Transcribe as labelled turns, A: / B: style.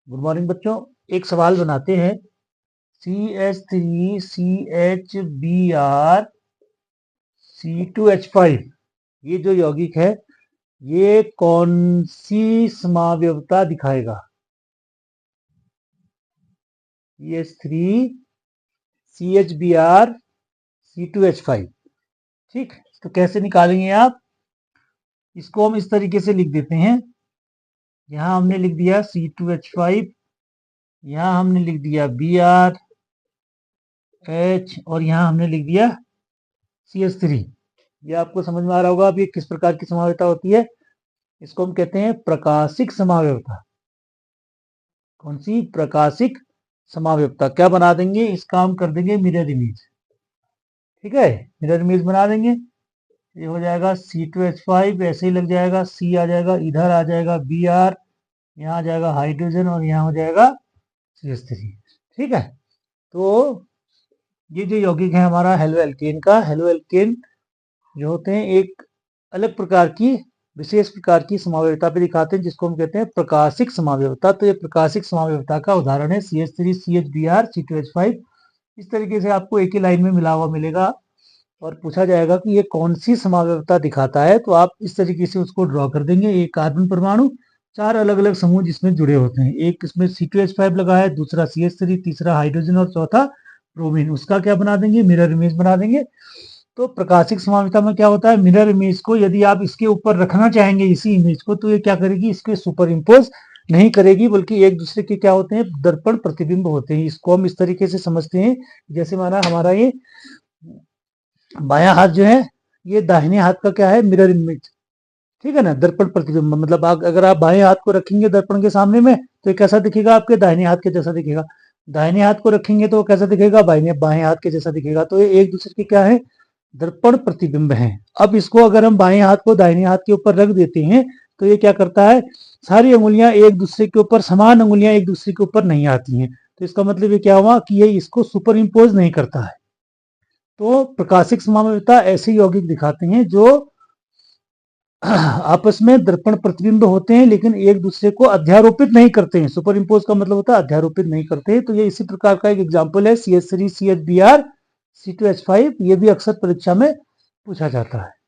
A: Good morning बच्चों। एक सवाल बनाते हैं। CH3CHBr C2H5 ये जो यौगिक है ये कौन सी समावयवता दिखाएगा? CH3CHBr C2H5। ठीक, तो कैसे निकालेंगे आप? इसको हम इस तरीके से लिख देते हैं। यहां हमने लिख दिया C2H5, यहां हमने लिख दिया Br H और यहां हमने लिख दिया CH3। ये आपको समझ में आ रहा होगा अब ये किस प्रकार की समावयवता होती है। इसको हम कहते हैं प्रकाशिक समावयवता। कौन सी? प्रकाशिक समावयवता। क्या बना देंगे? इसका हम कर देंगे मिरर इमेज। ठीक है, मिरर इमेज बना देंगे। ये हो जाएगा C2H5, ऐसे ही लग जाएगा, C आ जाएगा, इधर आ जाएगा Br, यहाँ आ जाएगा हाइड्रोजन और यहाँ हो जाएगा CH3। ठीक है, तो ये जो यौगिक है हमारा हेलो एल्केन का, हेलो एल्केन जो होते हैं एक अलग प्रकार की विशेष प्रकार की समावयवता पे दिखाते हैं जिसको हम कहते हैं प्रकाशिक समावयवता। तो ये प्रकाशिक समावयवता का उदाहरण है CH3 CHBr C2H5। इस तरीके से आपको एक ही लाइन में मिला हुआ मिलेगा और पूछा जाएगा कि ये कौन सी समावयवता दिखाता है, तो आप इस तरीके से उसको ड्रॉ कर देंगे। एक कार्बन परमाणु, चार अलग अलग समूह जिसमें जुड़े होते हैं, एक इसमें C2H5 लगा है, दूसरा CH3, तीसरा हाइड्रोजन और चौथा ब्रोमीन। उसका क्या बना देंगे? मिरर इमेज बना देंगे। तो प्रकाशिक समावयवता में क्या होता है, मिरर इमेज को यदि आप इसके ऊपर रखना चाहेंगे इसी इमेज को, तो ये क्या करेगी? इसके सुपर इम्पोज नहीं करेगी, बल्कि एक दूसरे के क्या होते हैं? दर्पण प्रतिबिंब होते हैं। इसको हम इस तरीके से समझते हैं, जैसे माना हमारा ये बायां हाथ जो है ये दाहिने हाथ का क्या है? Mirror image. ठीक है ना, दर्पण प्रतिबिंब। मतलब अगर आप बाएं हाथ को रखेंगे दर्पण के सामने में तो ये कैसा दिखेगा? आपके दाहिने हाथ के जैसा दिखेगा। दाहिने हाथ को रखेंगे तो कैसा दिखेगा? बाएं हाथ के जैसा दिखेगा। तो ये एक दूसरे के क्या है? दर्पण प्रतिबिंब है। अब इसको अगर हम बाएं हाथ को दाहिने हाथ के ऊपर रख देते हैं तो ये क्या करता है? सारी अंगुलियां एक दूसरे के ऊपर, समान अंगुलियां एक दूसरे के ऊपर नहीं आती हैं। तो इसका मतलब ये क्या हुआ कि ये इसको सुपर इम्पोज नहीं करता है। तो प्रकाशिक समावयवता ऐसे यौगिक दिखाते हैं जो आपस में दर्पण प्रतिबिंब होते हैं लेकिन एक दूसरे को अध्यारोपित नहीं करते हैं। सुपर इम्पोज का मतलब होता है अध्यारोपित नहीं करते हैं। तो ये इसी प्रकार का एक एग्जाम्पल है CH3 CHBr C2H5। ये भी अक्सर परीक्षा में पूछा जाता है।